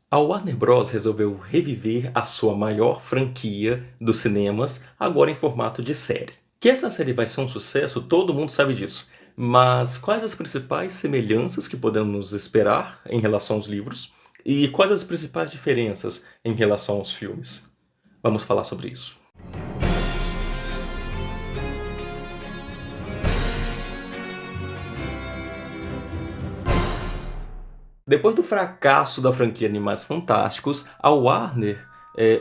A Warner Bros. Resolveu reviver a sua maior franquia dos cinemas, agora em formato de série. Que essa série vai ser um sucesso, todo mundo sabe disso. Mas quais as principais semelhanças que podemos esperar em relação aos livros? E quais as principais diferenças em relação aos filmes? Vamos falar sobre isso. Depois do fracasso da franquia Animais Fantásticos, a Warner,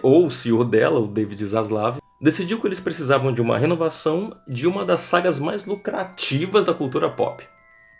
ou o CEO dela, o David Zaslav, decidiu que eles precisavam de uma renovação de uma das sagas mais lucrativas da cultura pop.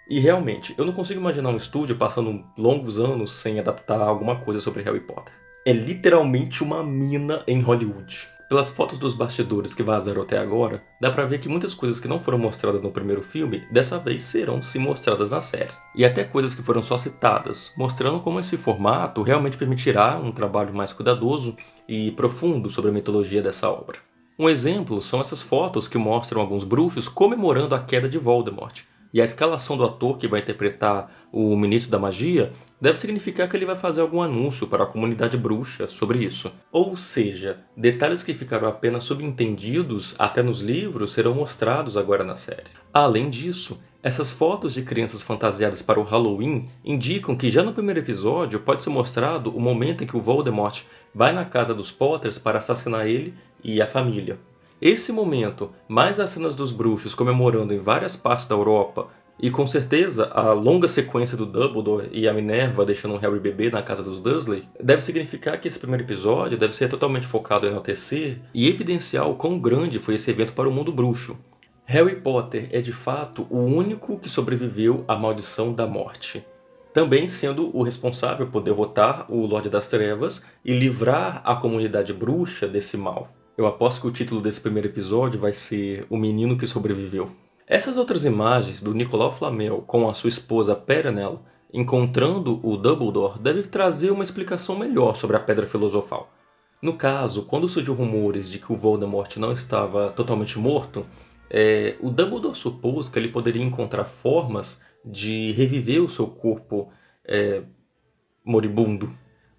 E realmente, eu não consigo imaginar um estúdio passando longos anos sem adaptar alguma coisa sobre Harry Potter. É literalmente uma mina em Hollywood. Pelas fotos dos bastidores que vazaram até agora, dá pra ver que muitas coisas que não foram mostradas no primeiro filme, dessa vez serão sim mostradas na série. E até coisas que foram só citadas, mostrando como esse formato realmente permitirá um trabalho mais cuidadoso e profundo sobre a mitologia dessa obra. Um exemplo são essas fotos que mostram alguns bruxos comemorando a queda de Voldemort. E a escalação do ator que vai interpretar o Ministro da Magia deve significar que ele vai fazer algum anúncio para a comunidade bruxa sobre isso. Ou seja, detalhes que ficaram apenas subentendidos até nos livros serão mostrados agora na série. Além disso, essas fotos de crianças fantasiadas para o Halloween indicam que já no primeiro episódio pode ser mostrado o momento em que o Voldemort vai na casa dos Potters para assassinar ele e a família. Esse momento, mais as cenas dos bruxos comemorando em várias partes da Europa, e com certeza a longa sequência do Dumbledore e a Minerva deixando o Harry bebê na casa dos Dursley, deve significar que esse primeiro episódio deve ser totalmente focado em enaltecer e evidenciar o quão grande foi esse evento para o mundo bruxo. Harry Potter é de fato o único que sobreviveu à maldição da morte, também sendo o responsável por derrotar o Lorde das Trevas e livrar a comunidade bruxa desse mal. Eu aposto que o título desse primeiro episódio vai ser O Menino que Sobreviveu. Essas outras imagens do Nicolau Flamel com a sua esposa Perenelle encontrando o Dumbledore devem trazer uma explicação melhor sobre a Pedra Filosofal. No caso, quando surgiu rumores de que o Voldemort não estava totalmente morto, o Dumbledore supôs que ele poderia encontrar formas de reviver o seu corpo moribundo.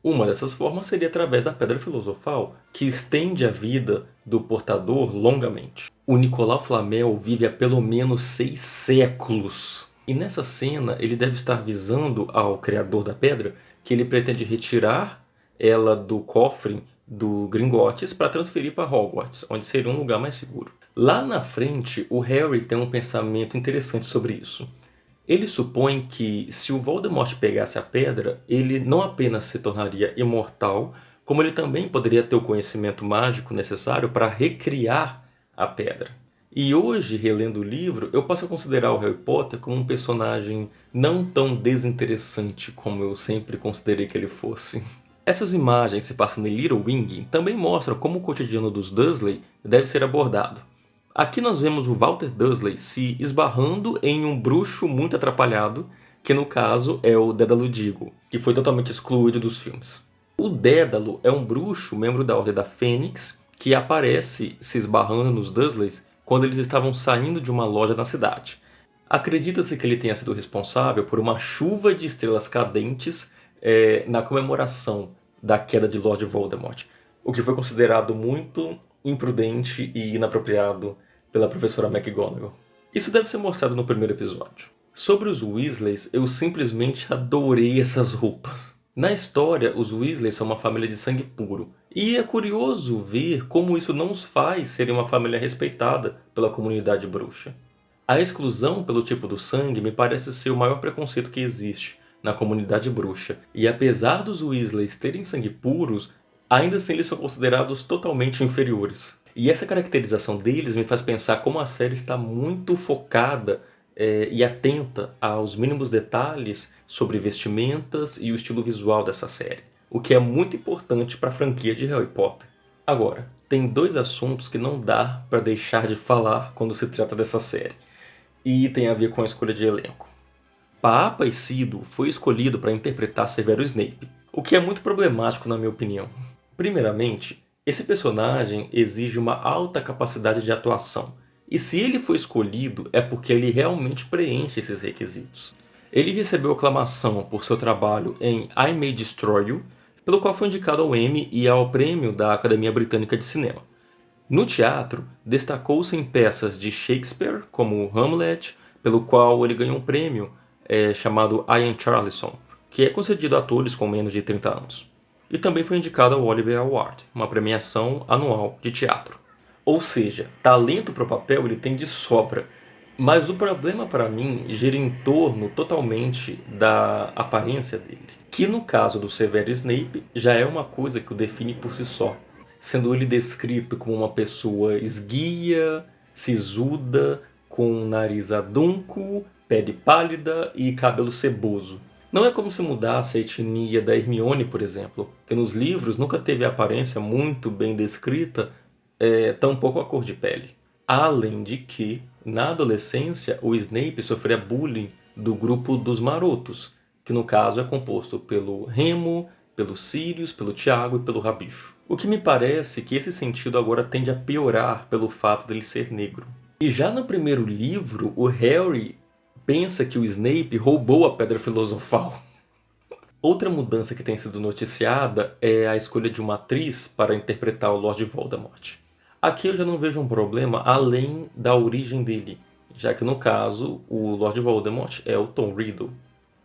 Uma dessas formas seria através da Pedra Filosofal, que estende a vida do portador longamente. O Nicolau Flamel vive há pelo menos 6 séculos. E nessa cena ele deve estar avisando ao criador da pedra que ele pretende retirar ela do cofre do Gringotts para transferir para Hogwarts, onde seria um lugar mais seguro. Lá na frente, o Harry tem um pensamento interessante sobre isso. Ele supõe que, se o Voldemort pegasse a pedra, ele não apenas se tornaria imortal, como ele também poderia ter o conhecimento mágico necessário para recriar a pedra. E hoje, relendo o livro, eu passo a considerar o Harry Potter como um personagem não tão desinteressante como eu sempre considerei que ele fosse. Essas imagens se passando em Little Wing também mostram como o cotidiano dos Dursley deve ser abordado. Aqui nós vemos o Walter Dursley se esbarrando em um bruxo muito atrapalhado, que no caso é o Dédalo Diggory, que foi totalmente excluído dos filmes. O Dédalo é um bruxo, membro da Ordem da Fênix, que aparece se esbarrando nos Dursleys quando eles estavam saindo de uma loja na cidade. Acredita-se que ele tenha sido responsável por uma chuva de estrelas cadentes na comemoração da queda de Lord Voldemort, o que foi considerado muito imprudente e inapropriado pela professora McGonagall. Isso deve ser mostrado no primeiro episódio. Sobre os Weasleys, eu simplesmente adorei essas roupas. Na história, os Weasleys são uma família de sangue puro, e é curioso ver como isso não os faz serem uma família respeitada pela comunidade bruxa. A exclusão pelo tipo do sangue me parece ser o maior preconceito que existe na comunidade bruxa, e apesar dos Weasleys terem sangue puros, ainda assim eles são considerados totalmente inferiores. E essa caracterização deles me faz pensar como a série está muito focada e atenta aos mínimos detalhes sobre vestimentas e o estilo visual dessa série, o que é muito importante para a franquia de Harry Potter. Agora, tem 2 assuntos que não dá para deixar de falar quando se trata dessa série, e tem a ver com a escolha de elenco. Paapa Isidro foi escolhido para interpretar Severo Snape, o que é muito problemático na minha opinião. Primeiramente, esse personagem exige uma alta capacidade de atuação, e se ele foi escolhido é porque ele realmente preenche esses requisitos. Ele recebeu aclamação por seu trabalho em I May Destroy You, pelo qual foi indicado ao Emmy e ao Prêmio da Academia Britânica de Cinema. No teatro, destacou-se em peças de Shakespeare, como Hamlet, pelo qual ele ganhou um prêmio chamado Ian Charleson, que é concedido a atores com menos de 30 anos. E também foi indicado ao Olivier Award, uma premiação anual de teatro. Ou seja, talento para o papel ele tem de sobra. Mas o problema para mim gira em torno totalmente da aparência dele. Que no caso do Severus Snape já é uma coisa que o define por si só. Sendo ele descrito como uma pessoa esguia, sisuda, com nariz adunco, pele pálida e cabelo seboso. Não é como se mudasse a etnia da Hermione, por exemplo, que nos livros nunca teve a aparência muito bem descrita, tampouco a cor de pele. Além de que, na adolescência, o Snape sofria bullying do grupo dos marotos, que no caso é composto pelo Remo, pelo Sirius, pelo Tiago e pelo Rabicho. O que me parece que esse sentido agora tende a piorar pelo fato dele ser negro. E já no primeiro livro, o Harry pensa que o Snape roubou a Pedra Filosofal. Outra mudança que tem sido noticiada é a escolha de uma atriz para interpretar o Lord Voldemort. Aqui eu já não vejo um problema além da origem dele, já que no caso o Lord Voldemort é o Tom Riddle.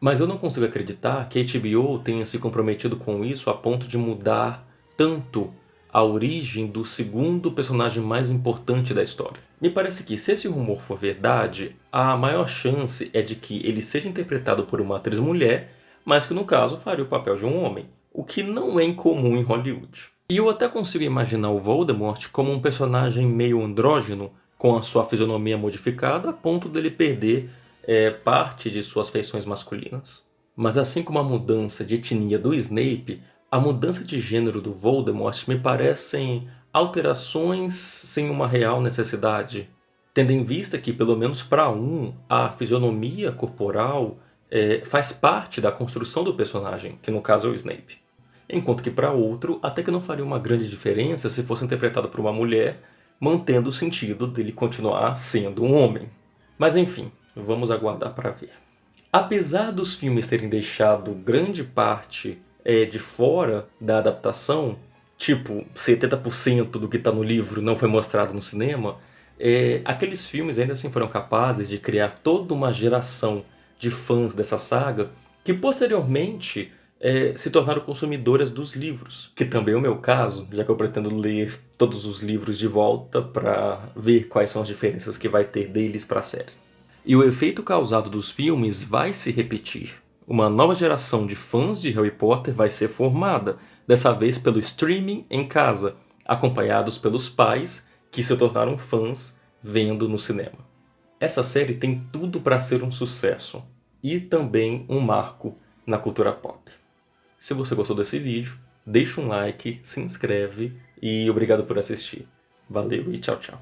Mas eu não consigo acreditar que a HBO tenha se comprometido com isso a ponto de mudar tanto a origem do segundo personagem mais importante da história. Me parece que, se esse rumor for verdade, a maior chance é de que ele seja interpretado por uma atriz mulher, mas que no caso faria o papel de um homem, o que não é incomum em Hollywood. E eu até consigo imaginar o Voldemort como um personagem meio andrógeno, com a sua fisionomia modificada, a ponto dele perder parte de suas feições masculinas. Mas assim como a mudança de etnia do Snape, a mudança de gênero do Voldemort me parecem alterações sem uma real necessidade, tendo em vista que, pelo menos para a fisionomia corporal faz parte da construção do personagem, que no caso é o Snape. Enquanto que para outro, até que não faria uma grande diferença se fosse interpretado por uma mulher, mantendo o sentido dele continuar sendo um homem. Mas enfim, vamos aguardar para ver. Apesar dos filmes terem deixado grande parte de fora da adaptação, tipo 70% do que está no livro não foi mostrado no cinema, aqueles filmes ainda assim foram capazes de criar toda uma geração de fãs dessa saga que posteriormente se tornaram consumidoras dos livros, que também é o meu caso, já que eu pretendo ler todos os livros de volta para ver quais são as diferenças que vai ter deles para a série. E o efeito causado dos filmes vai se repetir. Uma nova geração de fãs de Harry Potter vai ser formada, dessa vez pelo streaming em casa, acompanhados pelos pais que se tornaram fãs vendo no cinema. Essa série tem tudo para ser um sucesso e também um marco na cultura pop. Se você gostou desse vídeo, deixa um like, se inscreve e obrigado por assistir. Valeu e tchau, tchau.